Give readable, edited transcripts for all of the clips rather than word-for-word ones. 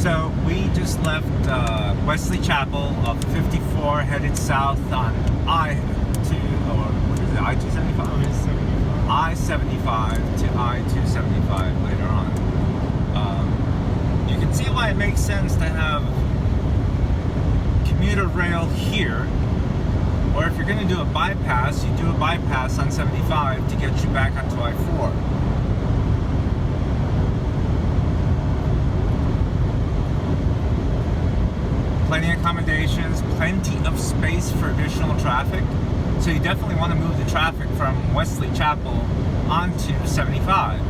So we just left Wesley Chapel off 54, headed south on I-275? I-75 to I-275 later on. You can see why it makes sense to have commuter rail here, or if you're going to do a bypass, you do a bypass on 75 to get you back onto I-4. Plenty of accommodations, plenty of space for additional traffic. So you definitely want to move the traffic from Wesley Chapel onto 75.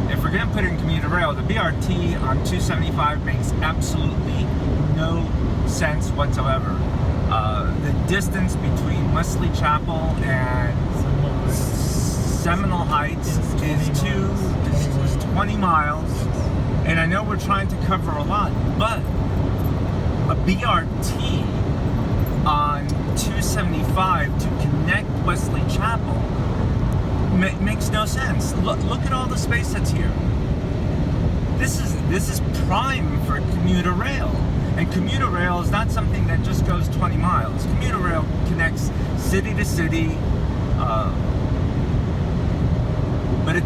If we're going to put in commuter rail, the BRT on 275 makes absolutely no sense whatsoever. The distance between Wesley Chapel and Seminole Heights is 20 miles. And I know we're trying to cover a lot, but a BRT on 275 to connect Wesley Chapel makes no sense. Look at all the space that's here. This is prime for commuter rail. And commuter rail is not something that just goes 20 miles. Commuter rail connects city to city, but it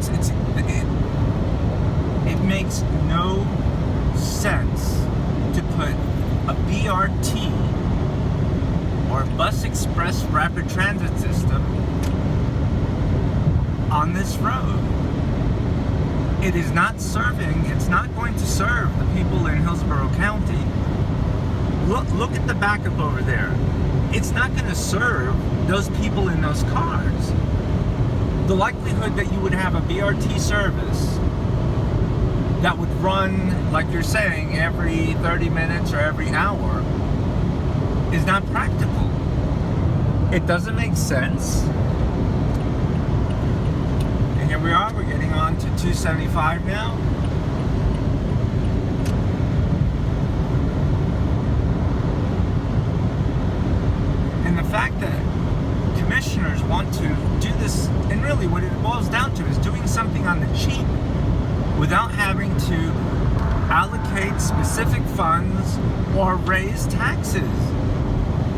makes no sense to put a BRT or Bus Express Rapid Transit System on this road. It is not serving, it's not going to serve the people in Hillsborough County. Look at the backup over there. It's not going to serve those people in those cars. The likelihood that you would have a BRT service that would run, like you're saying, every 30 minutes or every hour is not practical. It doesn't make sense. And here we are, we're getting on to 275 now. And the fact that commissioners want to do this, and really what it boils down to is doing something on the cheap without having to allocate specific funds or raise taxes.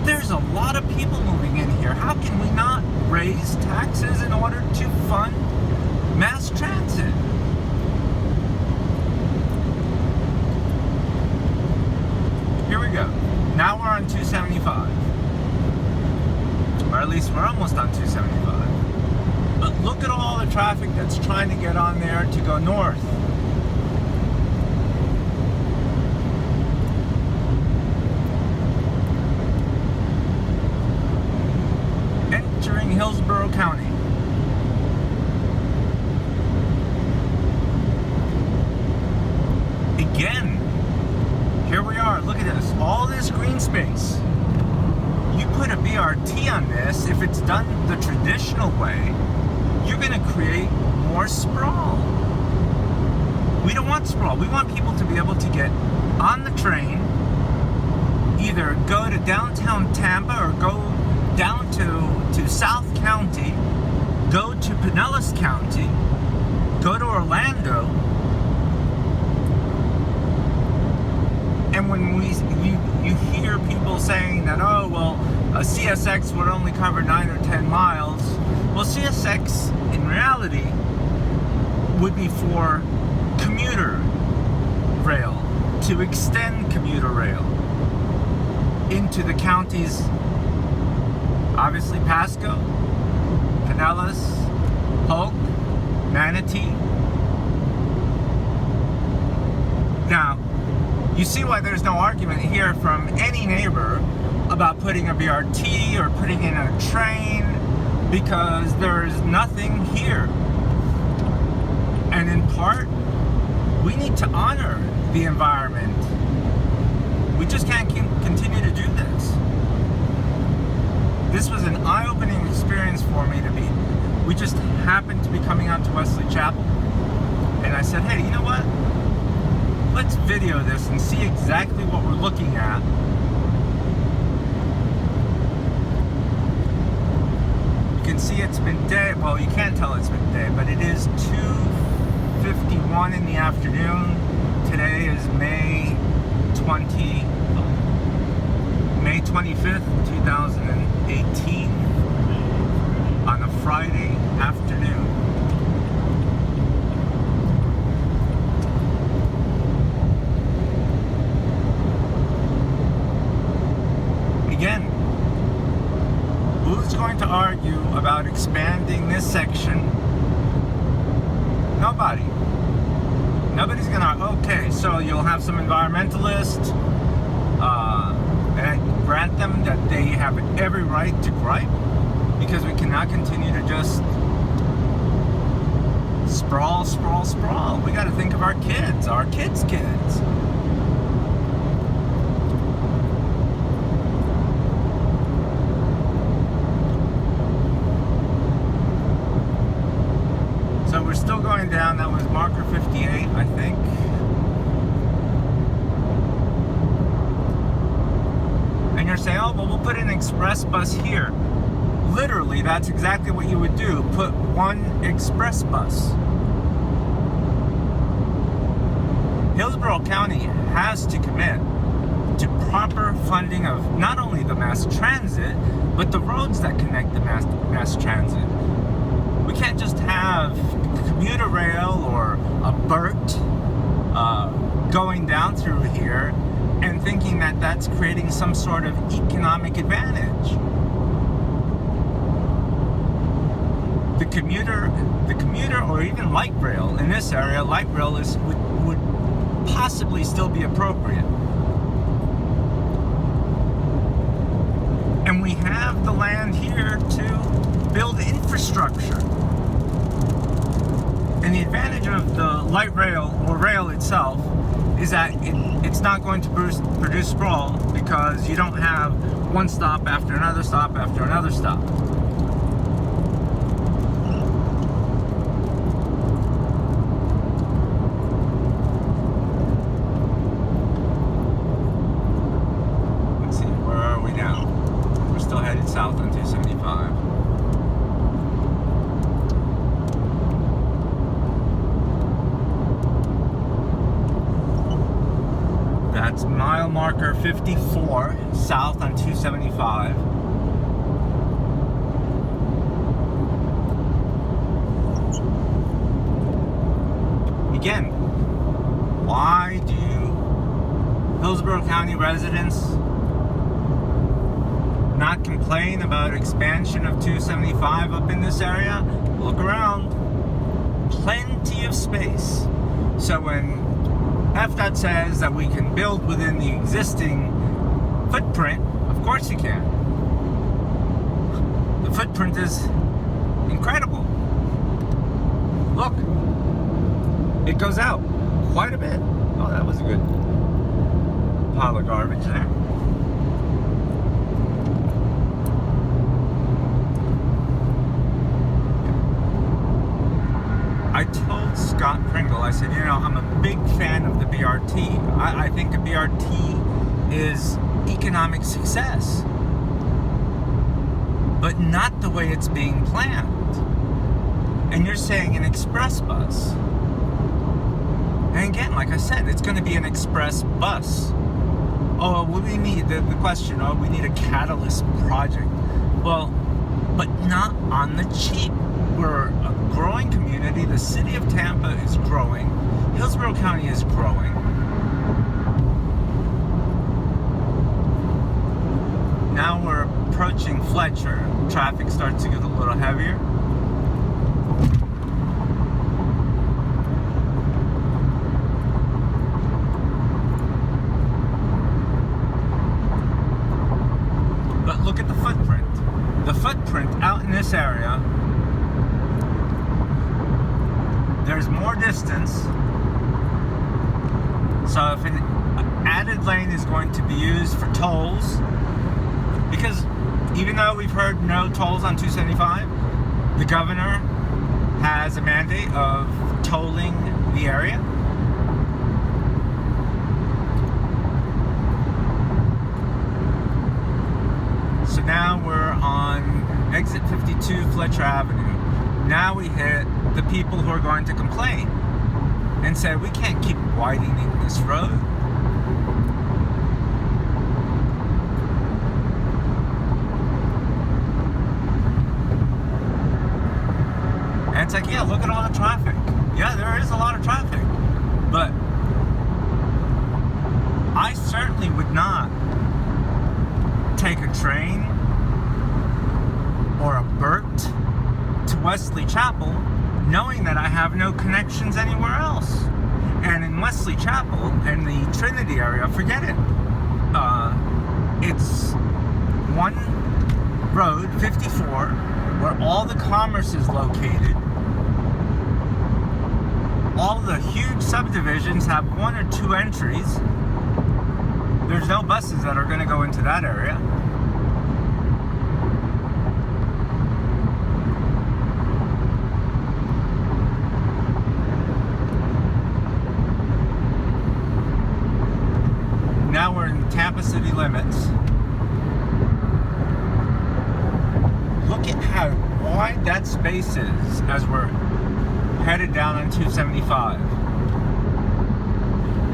There's a lot of people moving in here. How can we not raise taxes in order to fund mass transit? Here we go. Now we're on 275. Or at least we're almost on 275. But look at all the traffic that's trying to get on there to go north. Entering Hillsborough County. Again, here we are. Look at this. All this green space. You put a BRT on this, if it's done the traditional way, you're going to create more sprawl. We don't want sprawl. We want people to be able to get on the train, either go to downtown Tampa or go down to South County, go to Pinellas County, go to Orlando. And when you hear people saying that, oh, well, a CSX would only cover 9 or 10 miles, well, CSX, in reality, would be for commuter rail, to extend commuter rail into the counties, obviously Pasco, Pinellas, Polk, Manatee. Now, you see why there's no argument here from any neighbor about putting a BRT or putting in a train, because there's nothing here. And in part, we need to honor the environment. We just can't continue to do this. This was an eye-opening experience for me we just happened to be coming out to Wesley Chapel, and I said, hey, you know what? Let's video this and see exactly what we're looking at. You can see it's been day, well, you can't tell it's been day, but it is 2:51 in the afternoon. Today is May May 25th, 2018 on a Friday afternoon. Again, who's going to argue about expanding this section? Nobody. Nobody's gonna, okay, so you'll have some environmentalists, and I grant them that they have every right to gripe, because we cannot continue to just sprawl. We gotta think of our kids' kids. So we're still going down. That was marker 58, I think. And you're saying, oh, well, we'll put an express bus here. Literally, that's exactly what you would do. Put one express bus. Hillsborough County has to commit to proper funding of not only the mass transit, but the roads that connect the mass transit. We can't just have commuter rail or a BRT going down through here and thinking that that's creating some sort of economic advantage. The commuter or even light rail in this area, light rail would possibly still be appropriate. And we have the land here to build infrastructure. And the advantage of the light rail or rail itself is that it's not going to produce sprawl, because you don't have one stop after another stop after another stop. Let's see, where are we now? We're still headed south on 275. That's mile marker 54, south on 275. Again, why do Hillsborough County residents not complain about expansion of 275 up in this area? Look around. Plenty of space. So when FDOT says that we can build within the existing footprint, of course you can. The footprint is incredible. Look, it goes out quite a bit. Oh, that was a good pile of garbage there. I told Scott Pringle, I said, you know, I'm a big fan of the BRT. I think a BRT is economic success, but not the way it's being planned. And you're saying an express bus. And again, like I said, it's going to be an express bus. Oh, we need the question, oh, we need a catalyst project. Well, but not on the cheap. We're a growing community. The city of Tampa is growing. Hillsborough County is growing. Now we're approaching Fletcher. Traffic starts to get a little heavier. But look at the footprint. The footprint out in this area, there's more distance. So if an added lane is going to be used for tolls, because even though we've heard no tolls on 275, the governor has a mandate of tolling the area. So now we're on exit 52 Fletcher Avenue. Now we hit the people who are going to complain and say, we can't keep widening this road. it's like, yeah, look at all the traffic. Yeah, there is a lot of traffic. But I certainly would not take a train or a BRT to Wesley Chapel knowing that I have no connections anywhere else. And in Wesley Chapel, in the Trinity area, forget it. It's one road, 54, where all the commerce is located. All the huge subdivisions have one or two entries. There's no buses that are going to go into that area. Now we're in Tampa city limits. Look at how wide that space is as we're headed down on 275.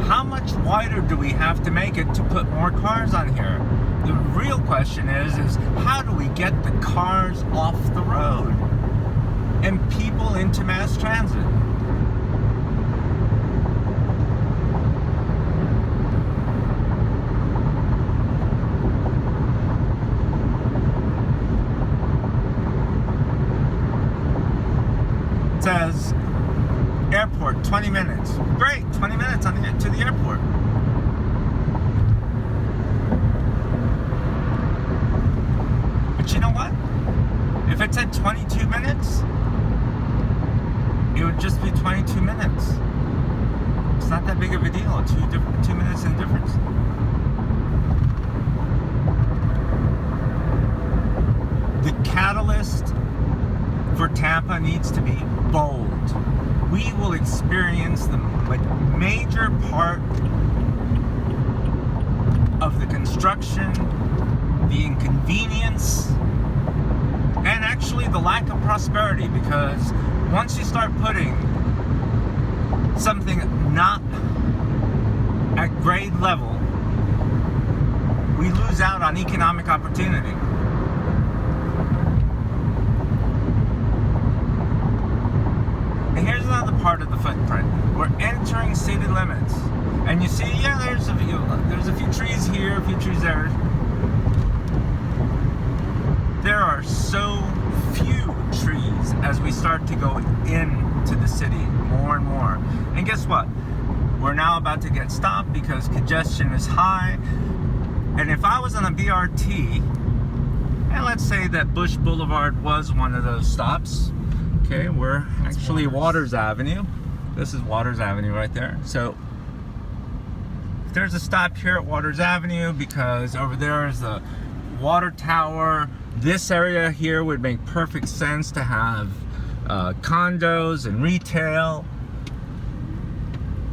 How much wider do we have to make it to put more cars on here? The real question is how do we get the cars off the road and people into mass transit? It says airport 20 minutes. Great, 20 minutes on to the airport. But you know what? If it said 22 minutes, it would just be 22 minutes. It's not that big of a deal. 2 minutes in difference. The catalyst for Tampa needs to be bold. We will experience the major part of the construction, the inconvenience, and actually the lack of prosperity, because once you start putting something not at grade level, we lose out on economic opportunity. And here's another part of the footprint. We're entering city limits. And you see, yeah, there's a few trees here, a few trees there. There are so few trees as we start to go into the city more and more. And guess what? We're now about to get stopped because congestion is high. And if I was on a BRT, and let's say that Bush Boulevard was one of those stops. Okay, we're actually Waters Avenue. This is Waters Avenue right there. So if there's a stop here at Waters Avenue, because over there is the water tower. This area here would make perfect sense to have condos and retail.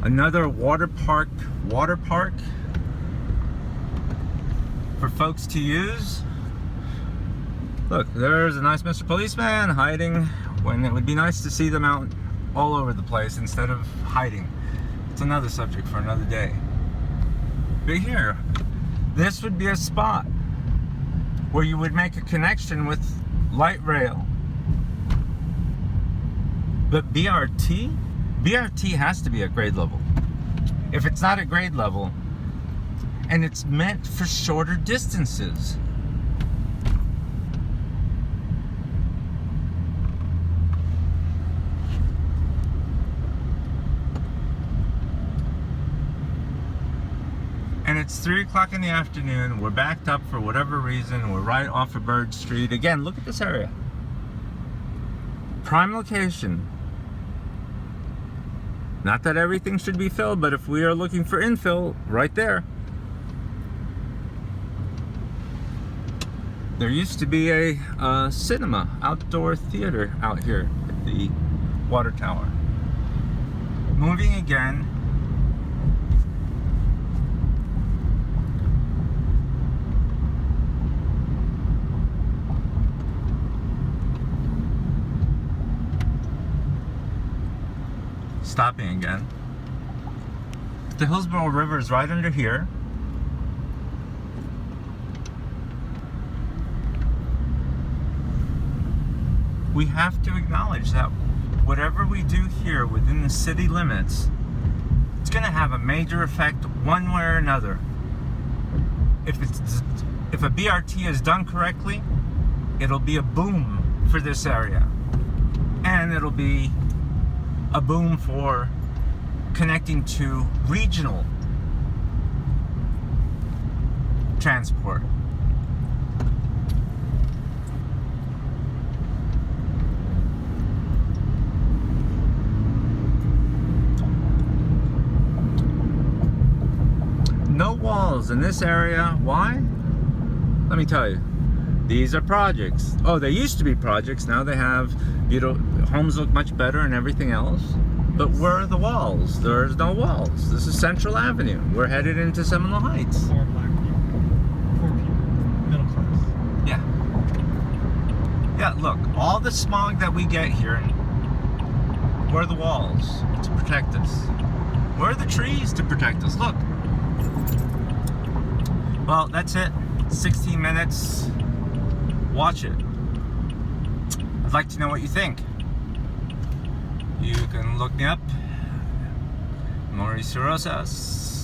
Another water park for folks to use. Look, there's a nice Mr. Policeman hiding when it would be nice to see them out all over the place instead of hiding. It's another subject for another day. But here, this would be a spot where you would make a connection with light rail. But BRT has to be at grade level. If it's not at grade level, and it's meant for shorter distances. And it's 3 o'clock in the afternoon. We're backed up for whatever reason. We're right off of Bird Street. Again, look at this area. Prime location. Not that everything should be filled, but if we are looking for infill, right there. There used to be a cinema, outdoor theater out here at the water tower. Moving again. Stopping again. The Hillsborough River is right under here. We have to acknowledge that whatever we do here within the city limits, it's going to have a major effect one way or another. If a BRT is done correctly, it'll be a boom for this area. And it'll be a boom for connecting to regional transport. No walls in this area. Why? Let me tell you. These are projects. Oh, they used to be projects. Now they have, homes look much better and everything else. But where are the walls? There's no walls. This is Central Avenue. We're headed into Seminole Heights. Poor black people. Poor people. Middle class. Yeah. Yeah, look, all the smog that we get here, where are the walls to protect us? Where are the trees to protect us? Look. Well, that's it. 16 minutes. Watch it. I'd like to know what you think. You can look me up. Mauricio Rosas.